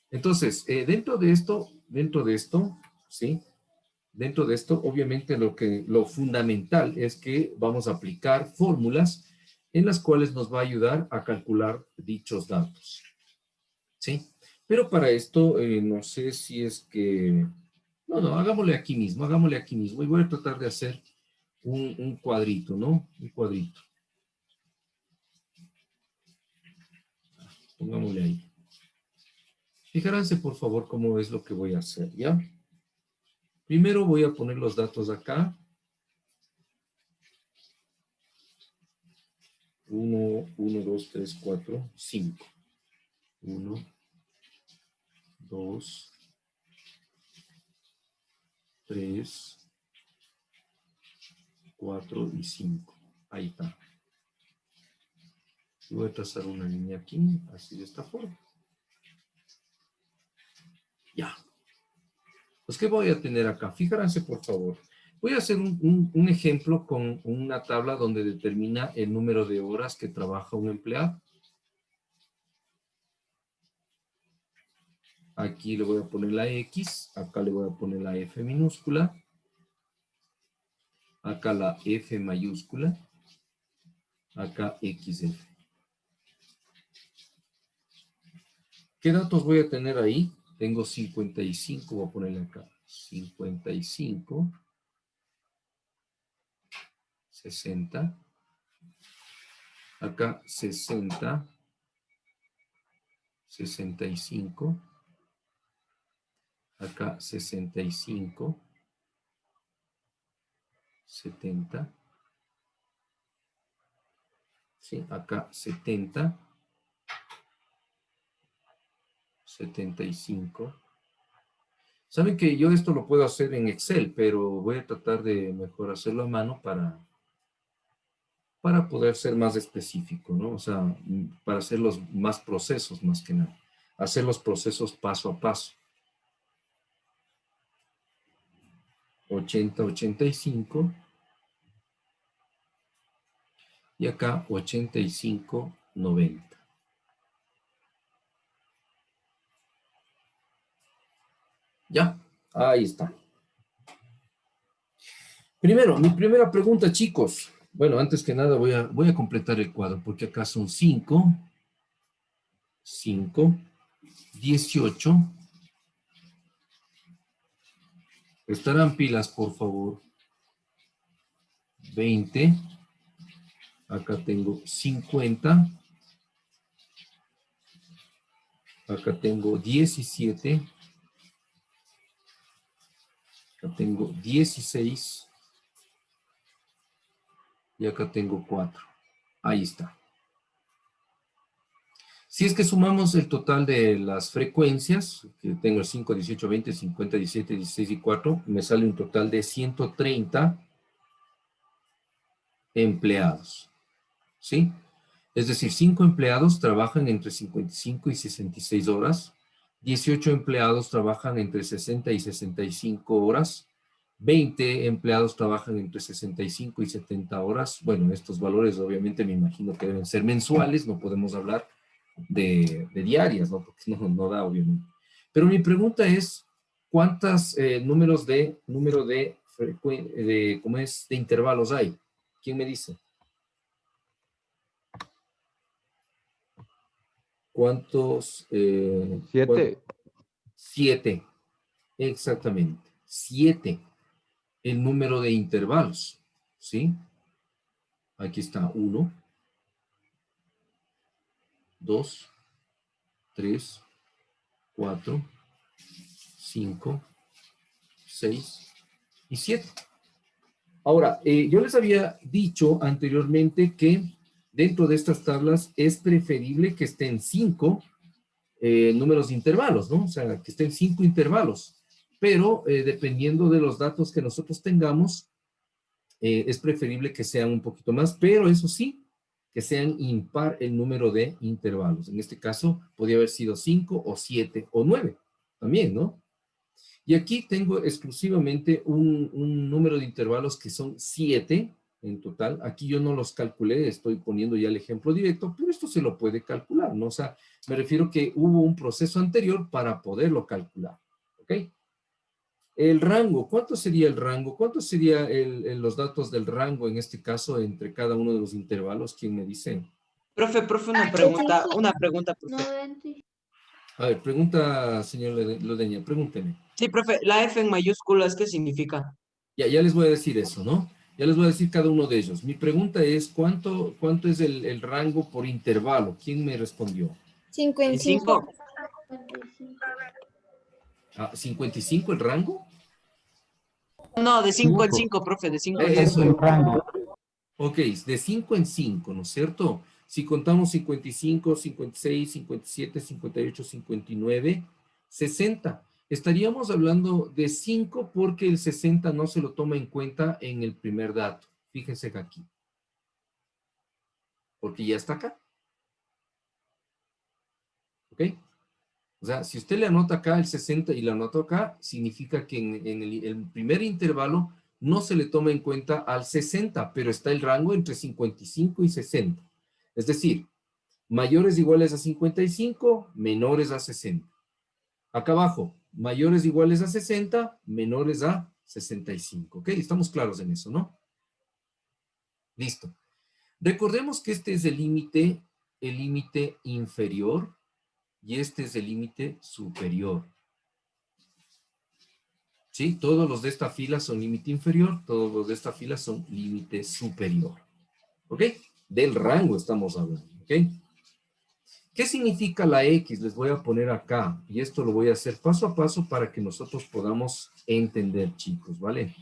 Entonces, ¿sí? Dentro de esto, obviamente, lo fundamental es que vamos a aplicar fórmulas en las cuales nos va a ayudar a calcular dichos datos, ¿sí? Pero para esto, no sé si es que... No, hagámosle aquí mismo. Y voy a tratar de hacer un cuadrito, ¿no? Un cuadrito. Pongámosle ahí. Fijáranse, por favor, cómo es lo que voy a hacer, ¿ya? Primero voy a poner los datos acá. 1, 1, 2, 3, 4, 5. 1, 2, 3, 4 y 5. Ahí está. Y voy a trazar una línea aquí, así de esta forma. Ya. Pues, ¿qué voy a tener acá? Fíjense, por favor. Voy a hacer un ejemplo con una tabla donde determina el número de horas que trabaja un empleado. Aquí le voy a poner la X, acá le voy a poner la F minúscula, acá la F mayúscula, acá XF. ¿Qué datos voy a tener ahí? Tengo 55, voy a ponerle acá. 55, 60, acá 60, 65, acá 65, 70, ¿sí? Acá 70, 75. Saben que yo esto lo puedo hacer en Excel, pero voy a tratar de mejor hacerlo a mano para poder ser más específico, ¿no? O sea, para hacer los más procesos, más que nada. Hacer los procesos paso a paso. 80, 85. Y acá 85, 90. Ya, ahí está. Primero, mi primera pregunta, chicos. Bueno, antes que nada voy a completar el cuadro, porque acá son 5, 5, 18. Estarán pilas, por favor. 20. Acá tengo 50. Acá tengo 17. Acá tengo 16. Y acá tengo 4. Ahí está. Si es que sumamos el total de las frecuencias, que tengo el 5, 18, 20, 50, 17, 16 y 4, me sale un total de 130 empleados, ¿sí? Es decir, 5 empleados trabajan entre 55 y 66 horas, 18 empleados trabajan entre 60 y 65 horas, 20 empleados trabajan entre 65 y 70 horas. Bueno, estos valores obviamente me imagino que deben ser mensuales, no podemos hablar de diarias, ¿no? Porque no da, obviamente. Pero mi pregunta es, ¿cuántos ¿cómo es? De intervalos hay? ¿Quién me dice? ¿Cuántos? 7. 7, exactamente. 7, el número de intervalos, ¿sí? Aquí está 1, 2, 3, 4, 5, 6 y 7. Ahora, yo les había dicho anteriormente que dentro de estas tablas es preferible que estén 5 números de intervalos, ¿no? O sea, que estén 5 intervalos. Pero dependiendo de los datos que nosotros tengamos, es preferible que sean un poquito más, pero eso sí, que sean impar el número de intervalos. En este caso, podría haber sido 5 o 7 o 9 también, ¿no? Y aquí tengo exclusivamente un número de intervalos que son 7, en total. Aquí yo no los calculé, estoy poniendo ya el ejemplo directo, pero esto se lo puede calcular, ¿no? O sea, me refiero que hubo un proceso anterior para poderlo calcular, ¿ok? El rango, ¿cuánto sería el rango? ¿Cuánto sería los datos del rango en este caso entre cada uno de los intervalos? ¿Quién me dice? Profe, una pregunta, profe. A ver, pregunta, señor Lodeña, pregúnteme. Sí, profe, la F en mayúsculas, ¿qué significa? Ya les voy a decir eso, ¿no? Ya les voy a decir cada uno de ellos. Mi pregunta es, ¿cuánto es el rango por intervalo? ¿Quién me respondió? 5 en ¿En 5. 5? Ah, ¿55 el rango? No, de 5 en 5. 5, profe, de 5 en Eso. 5. Ok, de 5 en 5, ¿no es cierto? Si contamos 55, 56, 57, 58, 59, 60. Estaríamos hablando de 5 porque el 60 no se lo toma en cuenta en el primer dato. Fíjense que aquí. Porque ya está acá. ¿Ok? O sea, si usted le anota acá el 60 y le anota acá, significa que en el primer intervalo no se le toma en cuenta al 60, pero está el rango entre 55 y 60. Es decir, mayores iguales a 55, menores a 60. Acá abajo, mayores iguales a 60, menores a 65. ¿Ok? Estamos claros en eso, ¿no? Listo. Recordemos que este es el límite inferior y este es el límite superior. ¿Sí? Todos los de esta fila son límite inferior, todos los de esta fila son límite superior. ¿Ok? Del rango estamos hablando. ¿Ok? ¿Qué significa la X? Les voy a poner acá, y esto lo voy a hacer paso a paso para que nosotros podamos entender, chicos, ¿vale?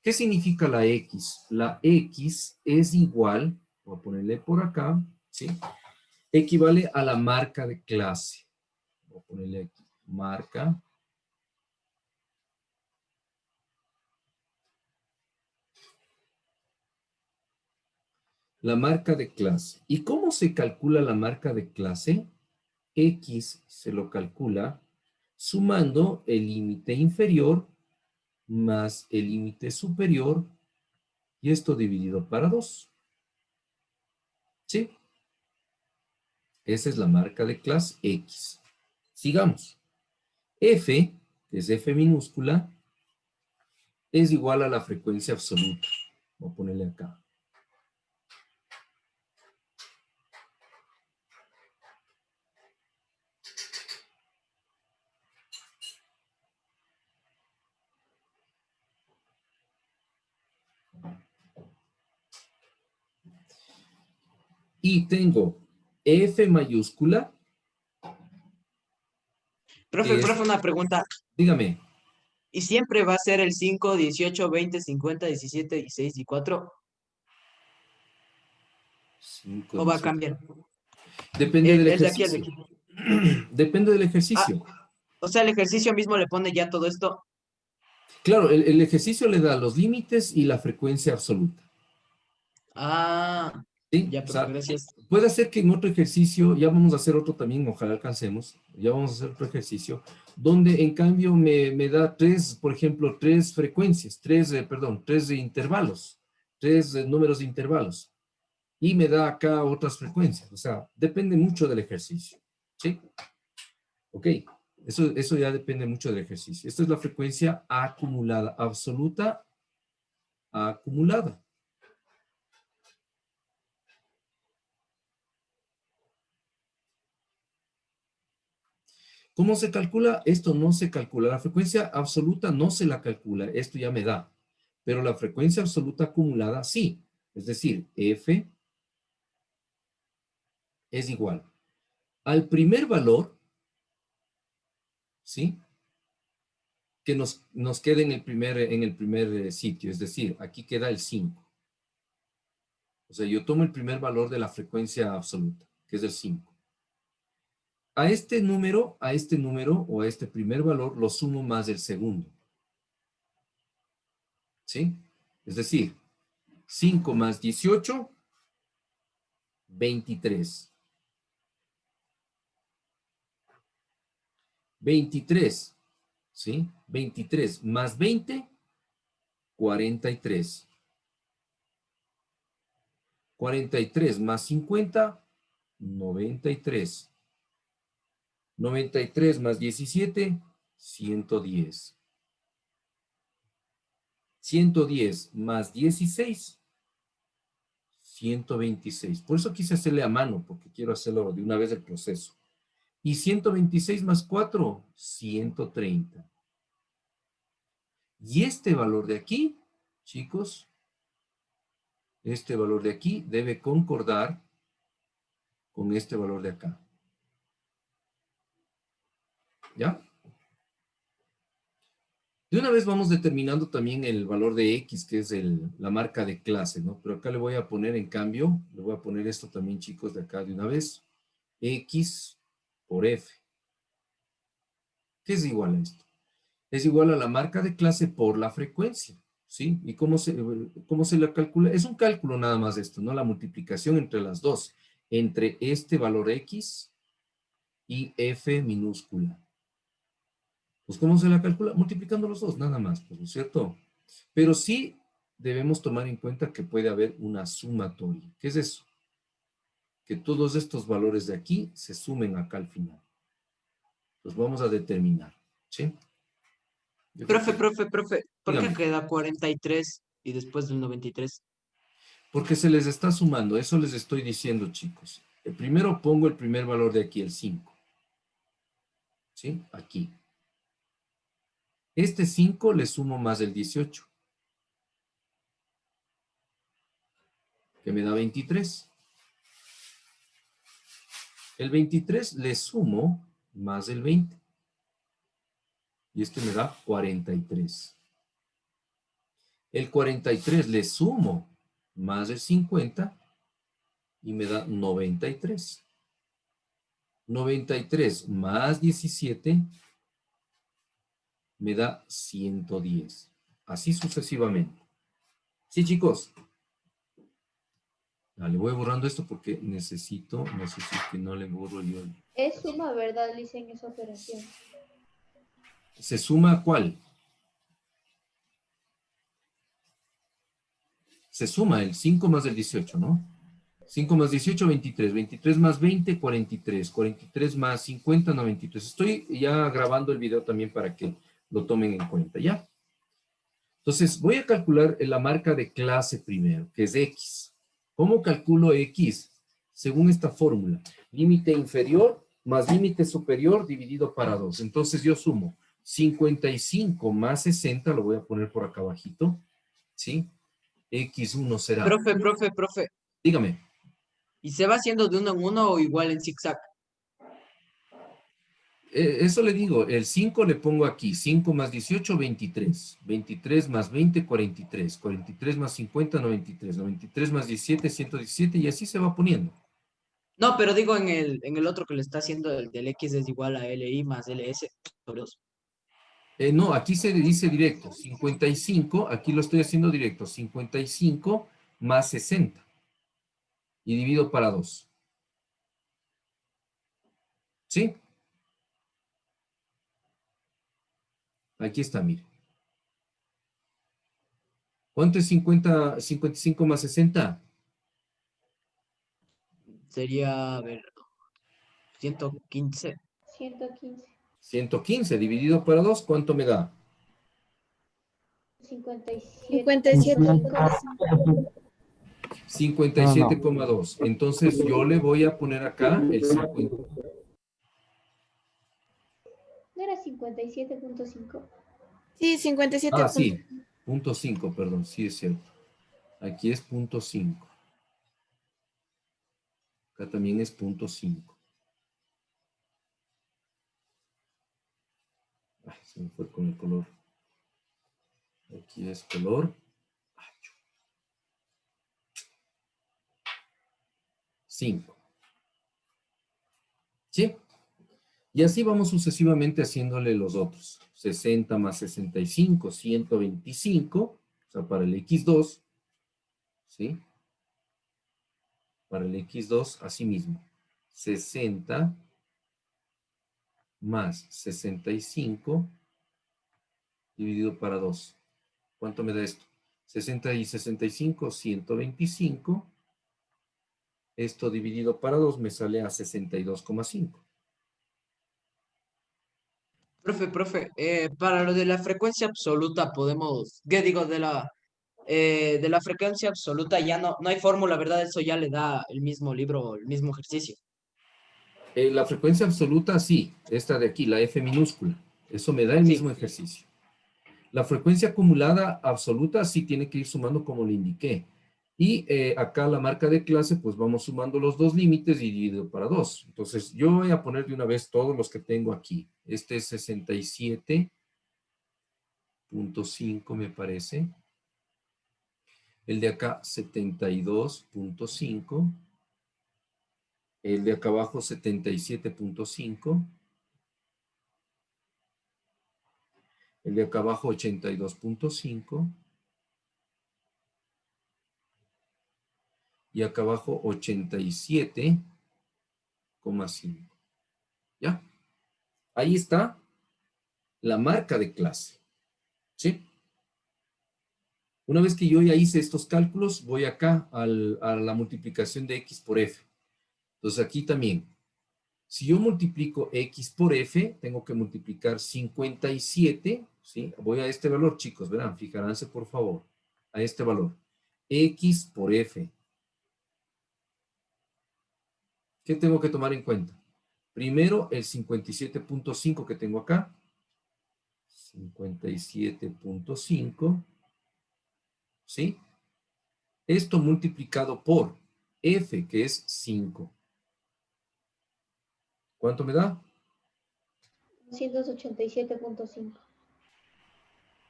¿Qué significa la X? La X es igual, voy a ponerle por acá, ¿sí? Equivale a la marca de clase. Voy a ponerle aquí, marca. La marca de clase. ¿Y cómo se calcula la marca de clase? X se lo calcula sumando el límite inferior más el límite superior y esto dividido para 2. ¿Sí? Esa es la marca de clase X. Sigamos. F, que es F minúscula, es igual a la frecuencia absoluta. Voy a ponerle acá. Y tengo F mayúscula, que es, Profe, una pregunta. dígame, ¿Y siempre va a ser el 5, 18, 20, 50, 17, 16 y 4? 5, ¿O va a 18. cambiar? Depende del El de aquí, el de ejercicio. aquí. Depende del Ah, ejercicio. o sea, el ejercicio mismo le pone ya todo esto. Claro, el ejercicio le da los límites y la frecuencia absoluta. Ah, ¿Sí? ya, O profe, sea, gracias. puede ser que en otro ejercicio, ya vamos a hacer otro también, ojalá alcancemos, ya vamos a hacer otro ejercicio, donde en cambio me da tres, por ejemplo, tres frecuencias, tres intervalos, tres números de intervalos, y me da acá otras frecuencias, o sea, depende mucho del ejercicio, ¿sí? Ok, eso ya depende mucho del ejercicio. Esta es la frecuencia acumulada, absoluta acumulada. ¿Cómo se calcula? Esto no se calcula. La frecuencia absoluta no se la calcula. Esto ya me da. Pero la frecuencia absoluta acumulada sí. Es decir, F es igual al primer valor, ¿sí? Que nos quede en el primer sitio. Es decir, aquí queda el 5. O sea, yo tomo el primer valor de la frecuencia absoluta, que es el 5. A este número o a este primer valor lo sumo más del segundo. ¿Sí? Es decir, 5 más 18, 23. 23, ¿sí? 23 más 20, 43. 43 más 50, 93. 93 más 17, 110. 110 más 16, 126. Por eso quise hacerle a mano, porque quiero hacerlo de una vez el proceso. Y 126 más 4, 130. Y este valor de aquí, chicos, este valor de aquí debe concordar con este valor de acá. ¿Ya? De una vez vamos determinando también el valor de X, que es la marca de clase, ¿no? Pero acá le voy a poner, en cambio, le voy a poner esto también, chicos, de acá de una vez. X por F. ¿Qué es igual a esto? Es igual a la marca de clase por la frecuencia, ¿sí? ¿Y cómo se la calcula? Es un cálculo nada más esto, ¿no? La multiplicación entre las dos, entre este valor X y F minúscula. Pues, ¿cómo se la calcula? Multiplicando los dos, nada más, pues, ¿no es cierto? Pero sí debemos tomar en cuenta que puede haber una sumatoria. ¿Qué es eso? Que todos estos valores de aquí se sumen acá al final. Los vamos a determinar, ¿sí? Yo creo que, Profe, ¿por qué dígame, queda 43 y después del 93? porque se les está sumando, eso les estoy diciendo, chicos. Primero pongo el primer valor de aquí, el 5, ¿sí? Aquí. Este 5 le sumo más el 18, que me da 23. El 23 le sumo más el 20. Y este me da 43. El 43 le sumo más el 50 y me da 93. 93 más 17 me da 110. Así sucesivamente. Sí, chicos. Le voy borrando esto porque necesito, no sé si es que no le borro yo. Es suma, ¿verdad, Lice, en esa operación? ¿Se suma cuál? Se suma el 5 más el 18, ¿no? 5 más 18, 23. 23 más 20, 43. 43 más 50, 93. Estoy ya grabando el video también para que lo tomen en cuenta, ¿ya? Entonces, voy a calcular la marca de clase primero, que es X. ¿Cómo calculo X? Según esta fórmula. Límite inferior más límite superior dividido para 2. Entonces, yo sumo 55 más 60, lo voy a poner por acá abajito, ¿sí? X1 será. Profe, Dígame. ¿y se va haciendo de uno en uno o igual en zigzag? Eso le digo, el 5 le pongo aquí, 5 más 18, 23, 23 más 20, 43, 43 más 50, 93, 93 más 17, 117 y así se va poniendo. No, pero digo en el otro que le está haciendo el del X es igual a LI más LS sobre 2. No, aquí se dice directo, 55, aquí lo estoy haciendo directo, 55 más 60 y divido para 2. ¿Sí? Aquí está, mire. ¿Cuánto es 55 más 60? Sería, a ver, 115. 115. 115 dividido para 2, ¿cuánto me da? 57. 57,5. No, no. 57,2. Entonces yo le voy a poner acá el 50. ¿No era 57.5? Sí, 57 Ah, puntos. sí, punto 5, perdón, sí es cierto. Aquí es punto 5. Acá también es punto 5. Ay, se me fue con el color. Aquí es color 5. ¿Sí? Y así vamos sucesivamente haciéndole los otros. 60 más 65, 125. O sea, para el X2. ¿Sí? Para el X2, así mismo. 60 más 65 dividido para 2. ¿Cuánto me da esto? 60 y 65, 125. Esto dividido para 2 me sale a 62,5. Profe, para lo de la frecuencia absoluta podemos, ¿qué digo? De la frecuencia absoluta ya no hay fórmula, ¿verdad? Eso ya le da el mismo libro, el mismo ejercicio. La frecuencia absoluta, sí, esta de aquí, la F minúscula. Eso me da el Sí. mismo ejercicio. La frecuencia acumulada absoluta sí tiene que ir sumando como le indiqué. Y acá la marca de clase, pues vamos sumando los dos límites y dividido para 2. Entonces, yo voy a poner de una vez todos los que tengo aquí. Este es 67,5 me parece. El de acá, 72,5. El de acá abajo, 77,5. El de acá abajo, 82,5. Y acá abajo, 87,5. ¿Ya? Ahí está la marca de clase. ¿Sí? Una vez que yo ya hice estos cálculos, voy acá a la multiplicación de x por f. Entonces aquí también, si yo multiplico x por f, tengo que multiplicar 57, ¿sí? Voy a este valor, chicos, verán, fijaránse por favor, a este valor. X por f. ¿Qué tengo que tomar en cuenta? Primero, el 57,5 que tengo acá. 57,5. ¿Sí? Esto multiplicado por f, que es 5. ¿Cuánto me da? 287,5.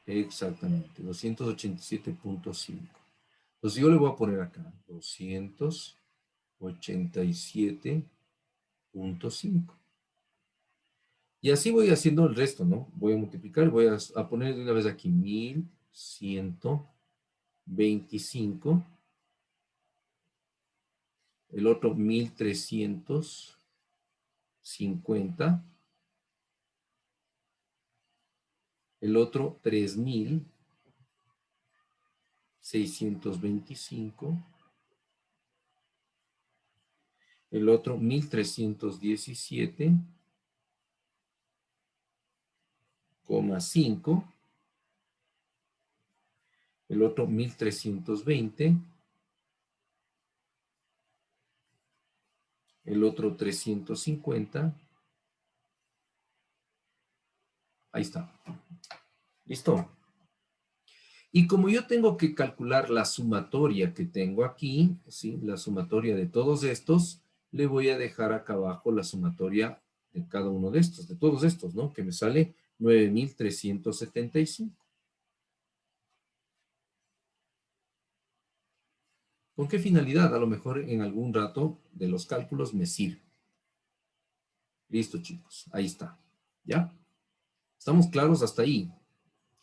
Exactamente, 287,5. Entonces yo le voy a poner acá 287,5. Y así voy haciendo el resto, ¿no? Voy a multiplicar, voy a poner de una vez aquí 1125. El otro 1350. El otro 3625. El otro 1317,5. El otro 1320. El otro 350. Ahí está. ¿Listo? Y como yo tengo que calcular la sumatoria que tengo aquí, ¿sí? La sumatoria de todos estos, le voy a dejar acá abajo la sumatoria de cada uno de estos, de todos estos, ¿no? Que me sale 9,375. ¿Con qué finalidad? A lo mejor en algún rato de los cálculos me sirve. Listo, chicos. Ahí está. ¿Ya? ¿Estamos claros hasta ahí?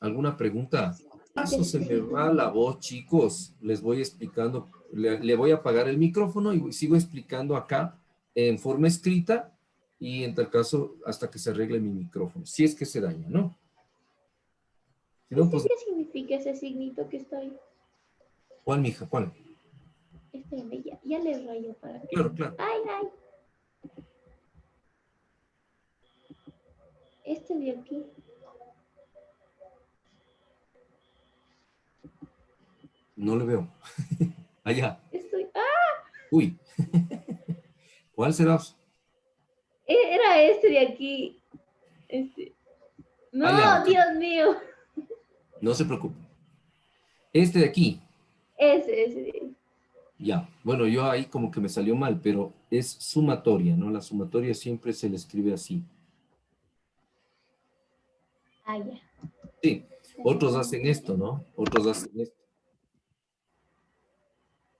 ¿Alguna pregunta? Eso se me va la voz, chicos. Les voy explicando. Le voy a apagar el micrófono y sigo explicando acá en forma escrita y en tal caso hasta que se arregle mi micrófono. Si es que se daña, ¿no? Si no, pues, ¿Qué significa ese signito que está ahí? ¿cuál, mija? ¿Cuál? Espérame, ya le rayo para que. Claro, claro. Ay. Este de aquí. No le veo. Allá. Estoy. Uy. ¿Cuál será? Era este de aquí. Este. No, Allá. Dios mío. No se preocupe. Este de aquí. Ese de ahí. Ya. Bueno, yo ahí como que me salió mal, pero es sumatoria, ¿no? La sumatoria siempre se le escribe así. Ya. Sí. Otros hacen esto, ¿no? Otros hacen esto.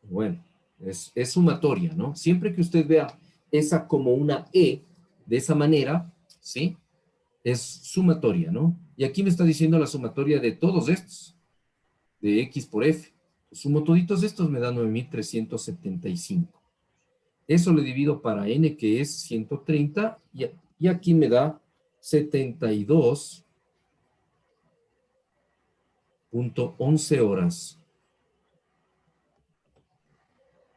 Bueno, es sumatoria, ¿no? Siempre que usted vea esa como una E, de esa manera, ¿sí? Es sumatoria, ¿no? Y aquí me está diciendo la sumatoria de todos estos, de X por F. Sumo toditos estos me da 9,375. Eso le divido para N, que es 130, y aquí me da 72,11 horas.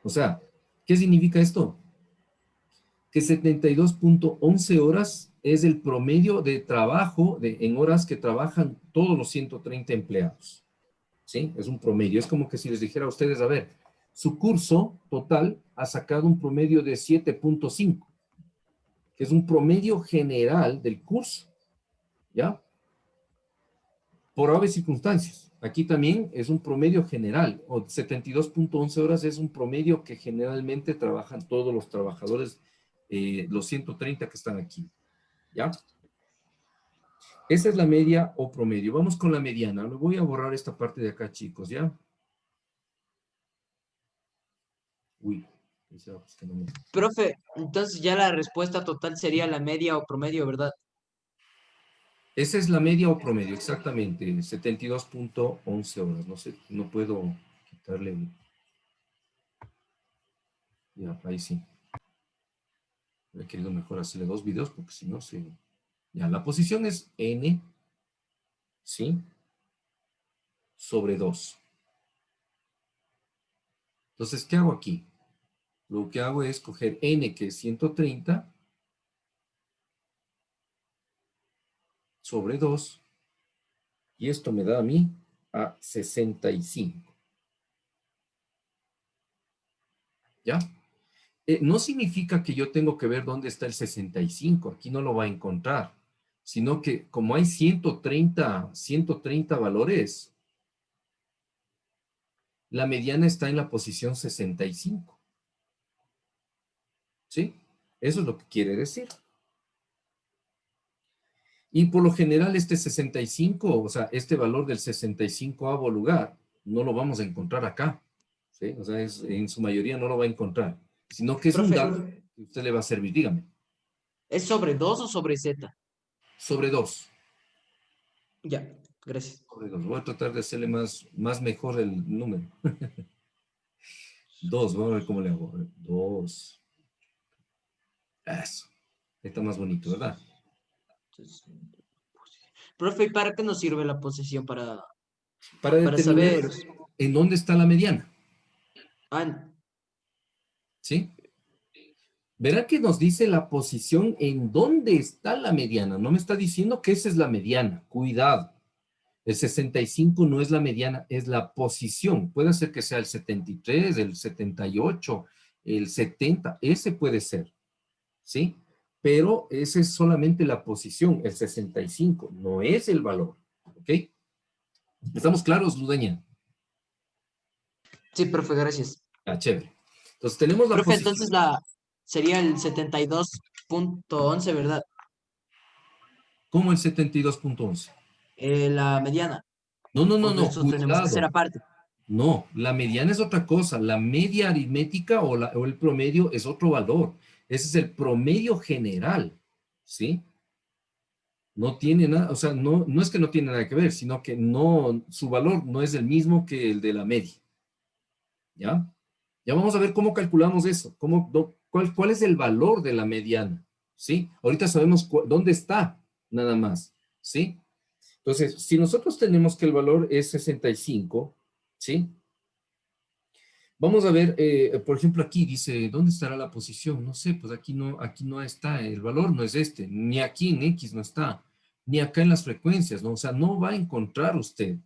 O sea, ¿Qué significa esto? Que 72.11 horas es el promedio de trabajo en horas que trabajan todos los 130 empleados. ¿Sí? Es un promedio. Es como que si les dijera a ustedes, a ver, su curso total ha sacado un promedio de 7.5, que es un promedio general del curso, ¿ya? Por obvias circunstancias. Aquí también es un promedio general, o 72.11 horas es un promedio que generalmente trabajan todos los trabajadores, los 130 que están aquí, ¿ya? Esa es la media o promedio. Vamos con la mediana. Lo voy a borrar esta parte de acá, chicos, ¿ya? Uy, pues que no me... Profe, entonces ya la respuesta total sería la media o promedio, ¿verdad? Esa es la media o promedio, exactamente, 72.11 horas. No sé, no puedo quitarle. Ya, ahí sí. He querido mejor hacerle dos videos porque si no se... Ya, la posición es n, ¿sí? Sobre 2. Entonces, ¿qué hago aquí? Lo que hago es coger n, que es 130, sobre 2, y esto me da a mí a 65. ¿Ya? No significa que yo tengo que ver dónde está el 65, aquí no lo va a encontrar, sino que como hay 130 valores, la mediana está en la posición 65. ¿Sí? Eso es lo que quiere decir. Y por lo general este 65, o sea, este valor del 65º lugar, no lo vamos a encontrar acá. ¿Sí? O sea, en su mayoría no lo va a encontrar, sino que es un Profe, dato que a usted le va a servir. Dígame. ¿es sobre 2 o sobre Z? Sobre 2. Ya, gracias. Sobre 2. Voy a tratar de hacerle más mejor el número. 2, vamos a ver cómo le hago. 2. Eso. Está más bonito, ¿verdad? Profe, ¿y para qué nos sirve la posesión? Para Para determinar saber. en dónde está la mediana. Ah, ¿Sí? Verá que nos dice la posición en dónde está la mediana. No me está diciendo que esa es la mediana. Cuidado. El 65 no es la mediana, es la posición. Puede ser que sea el 73, el 78, el 70. Ese puede ser. ¿Sí? Pero esa es solamente la posición, el 65. No es el valor. ¿Ok? ¿Estamos claros, Ludeña? sí, profe, gracias. Ah, chévere. Entonces tenemos la Profe, posición. entonces sería el 72.11, ¿verdad? ¿Cómo el 72.11? La mediana. No, no, O no, de no, eso tenemos que hacer cuidado. aparte. No, la mediana es otra cosa. La media aritmética o el promedio es otro valor. Ese es el promedio general, ¿sí? No tiene nada, o sea, no es que no tiene nada que ver, sino que no, su valor no es el mismo que el de la media, ¿ya? Ya vamos a ver cómo calculamos eso, cuál es el valor de la mediana, ¿sí? Ahorita sabemos dónde está, nada más, ¿sí? Entonces, si nosotros tenemos que el valor es 65, ¿sí? Vamos a ver, por ejemplo, aquí dice, ¿dónde estará la posición? No sé, pues aquí no está, el valor no es este, ni aquí en X no está, ni acá en las frecuencias, ¿no? O sea, no va a encontrar usted,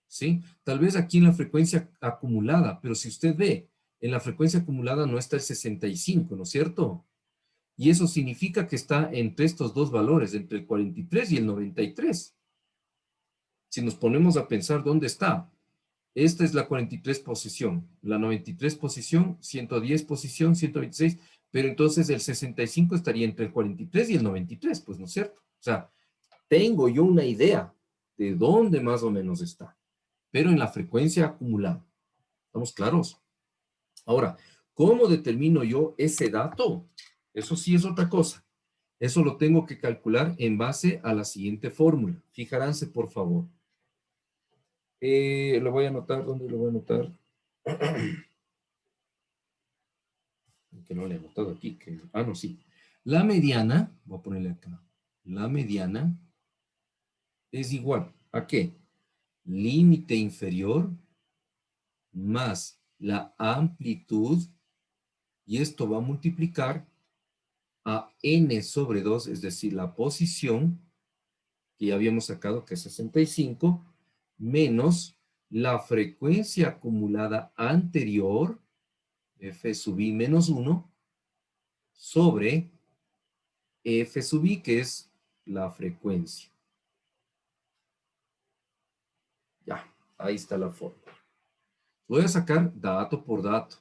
¿sí? Tal vez aquí en la frecuencia acumulada, pero si usted ve, en la frecuencia acumulada no está el 65, ¿no es cierto? Y eso significa que está entre estos dos valores, entre el 43 y el 93. Si nos ponemos a pensar dónde está, esta es la 43 posición, la 93 posición, 110 posición, 126, pero entonces el 65 estaría entre el 43 y el 93, pues, ¿no es cierto? O sea, tengo yo una idea de dónde más o menos está, pero en la frecuencia acumulada. ¿Estamos claros? Ahora, ¿cómo determino yo ese dato? Eso sí es otra cosa. Eso lo tengo que calcular en base a la siguiente fórmula. Fijaránse, por favor. Lo voy a anotar, ¿dónde lo voy a anotar? Que no le he anotado aquí. No, sí. La mediana, voy a ponerle acá. La mediana es igual a ¿qué? Límite inferior más la amplitud Y esto va a multiplicar a n sobre 2, es decir, la posición que ya habíamos sacado, que es 65, menos la frecuencia acumulada anterior, f sub i menos 1, sobre f sub i, que es la frecuencia. Ya, ahí está la fórmula. Voy a sacar dato por dato.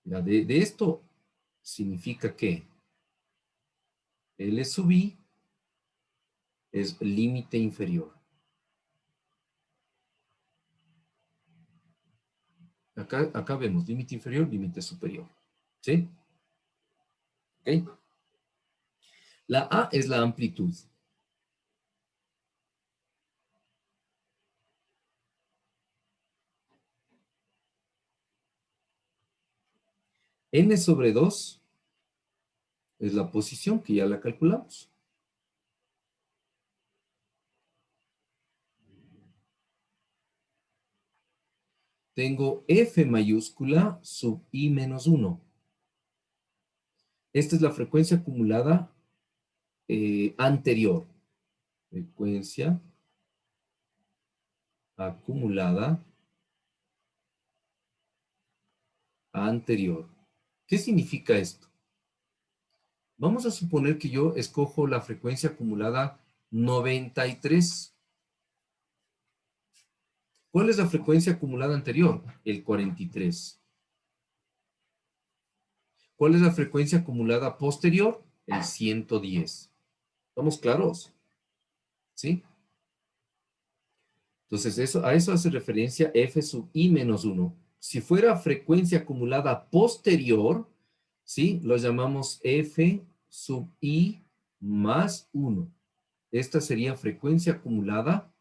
Ya, de esto significa que L sub i es límite inferior. Acá vemos límite inferior, límite superior. ¿Sí? ¿Ok? La A es la amplitud. N sobre 2 es la posición, que ya la calculamos. Tengo F mayúscula sub I menos 1. Esta es la frecuencia acumulada anterior. Frecuencia acumulada anterior. ¿Qué significa esto? Vamos a suponer que yo escojo la frecuencia acumulada 93. ¿Cuál es la frecuencia acumulada anterior? El 43. ¿Cuál es la frecuencia acumulada posterior? El 110. ¿Estamos claros? ¿Sí? Entonces, a eso hace referencia f sub i menos 1. Si fuera frecuencia acumulada posterior, ¿sí? Lo llamamos f sub i más 1. Esta sería frecuencia acumulada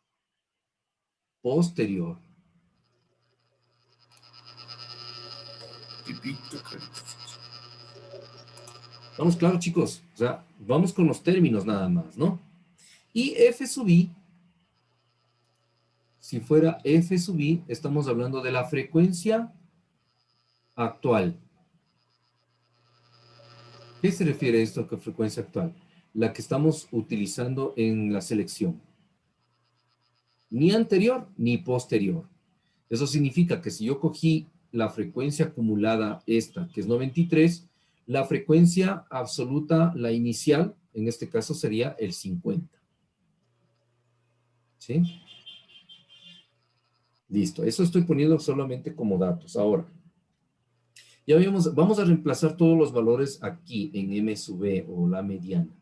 posterior. ¿Vamos claro, chicos? O sea, vamos con los términos nada más, ¿no? Y f sub i, si fuera f sub i, estamos hablando de la frecuencia actual. ¿Qué se refiere a esto con frecuencia actual? La que estamos utilizando en la selección. Ni anterior ni posterior. Eso significa que si yo cogí la frecuencia acumulada esta, que es 93, la frecuencia absoluta, la inicial, en este caso sería el 50. ¿Sí? Listo. Eso estoy poniendo solamente como datos. Ahora, ya vamos a reemplazar todos los valores aquí en M sub E o la mediana.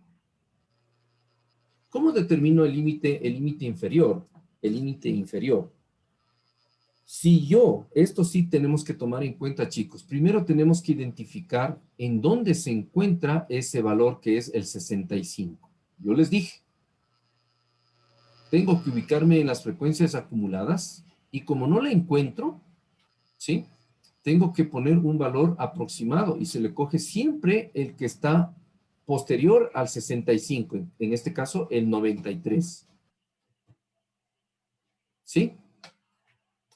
¿Cómo determino el límite inferior? El límite inferior. Si esto sí tenemos que tomar en cuenta, chicos. Primero tenemos que identificar en dónde se encuentra ese valor que es el 65. Yo les dije, tengo que ubicarme en las frecuencias acumuladas y como no la encuentro, ¿sí? Tengo que poner un valor aproximado y se le coge siempre el que está posterior al 65, en este caso el 93. ¿Sí?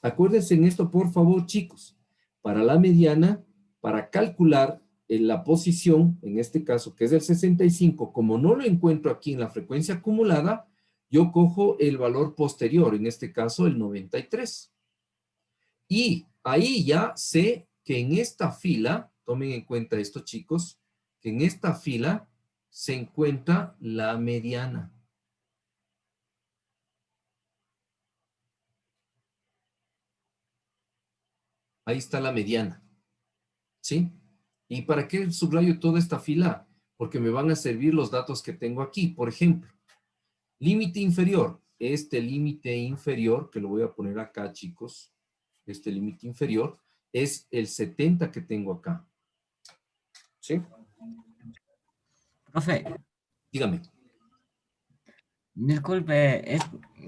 Acuérdense en esto, por favor, chicos. Para la mediana, para calcular la posición, en este caso, que es el 65, como no lo encuentro aquí en la frecuencia acumulada, yo cojo el valor posterior, en este caso, el 93. Y ahí ya sé que en esta fila, tomen en cuenta esto, chicos, que en esta fila se encuentra la mediana. Ahí está la mediana. ¿Sí? ¿Y para qué subrayo toda esta fila? Porque me van a servir los datos que tengo aquí. Por ejemplo, límite inferior. Este límite inferior, que lo voy a poner acá, chicos, este límite inferior, es el 70 que tengo acá. ¿Sí? Profe, Dígame. disculpe,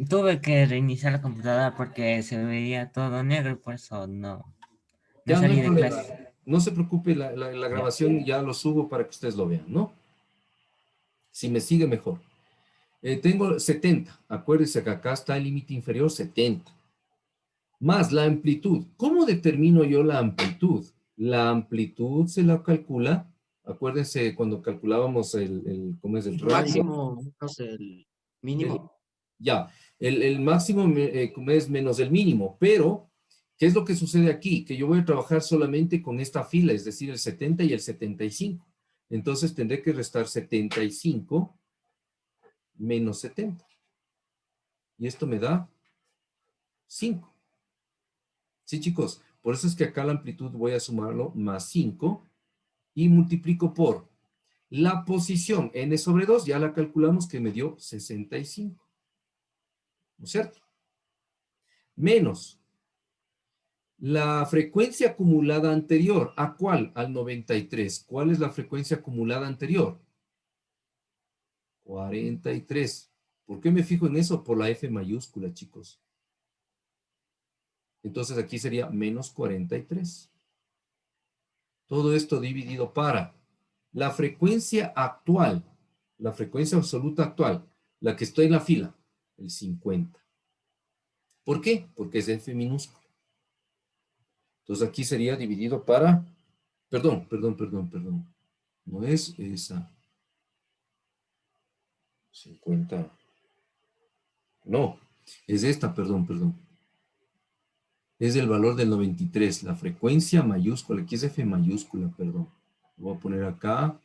tuve que reiniciar la computadora porque se veía todo negro y por eso no Ya no hay salí de problema. clase. No se preocupe, la grabación ya lo subo para que ustedes lo vean, ¿no? Si me sigue mejor. Tengo 70. Acuérdense que acá está el límite inferior, 70. Más la amplitud. ¿Cómo determino yo la amplitud? La amplitud se la calcula. Acuérdense cuando calculábamos ¿cómo es el rango? Máximo, no sé, el mínimo. Ya, el máximo como es menos el mínimo, pero ¿qué es lo que sucede aquí? Que yo voy a trabajar solamente con esta fila, es decir, el 70 y el 75. Entonces tendré que restar 75 menos 70. Y esto me da 5. Sí, chicos, por eso es que acá la amplitud voy a sumarlo más 5 y multiplico por la posición n sobre 2, ya la calculamos que me dio 65. ¿No es cierto? Menos la frecuencia acumulada anterior. ¿A cuál? Al 93. ¿Cuál es la frecuencia acumulada anterior? 43. ¿Por qué me fijo en eso? Por la F mayúscula, chicos. Entonces aquí sería menos 43. Todo esto dividido para la frecuencia actual, la frecuencia absoluta actual, la que estoy en la fila, el 50. ¿Por qué? Porque es F minúscula. Entonces aquí sería dividido para, perdón. No es esa. 50. No, es esta, perdón. Es el valor del 93, la frecuencia mayúscula, aquí es F mayúscula, perdón. Lo voy a poner acá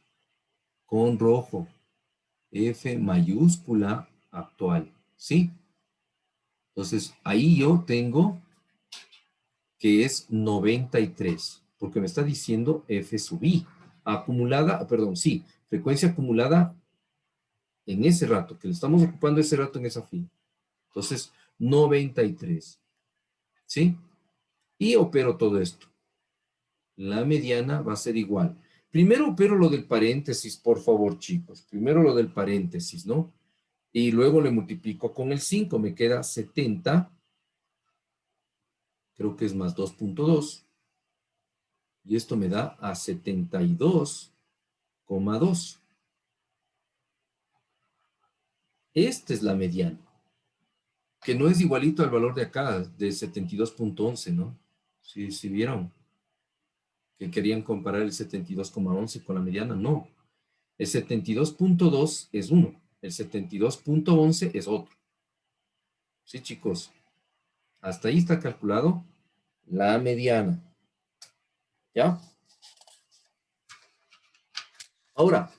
con rojo. F mayúscula actual, ¿sí? Entonces, ahí yo tengo que es 93, porque me está diciendo F sub I. Acumulada, perdón, sí, frecuencia acumulada en ese rato, que le estamos ocupando ese rato en esa fila. Entonces, 93, ¿sí? Y opero todo esto. La mediana va a ser igual. Primero opero lo del paréntesis, por favor, chicos. Primero lo del paréntesis, ¿no? Y luego le multiplico con el 5, me queda 70. Creo que es más 2.2. Y esto me da a 72,2. Esta es la mediana. Que no es igualito al valor de acá, de 72.11, ¿no? Si vieron que querían comparar el 72,11 con la mediana, no. El 72.2 es uno, el 72.11 es otro. Sí, chicos. Hasta ahí está calculado la mediana. ¿Ya? Ahora,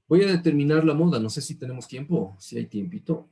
voy a determinar la moda. No sé si tenemos tiempo, si hay tiempito.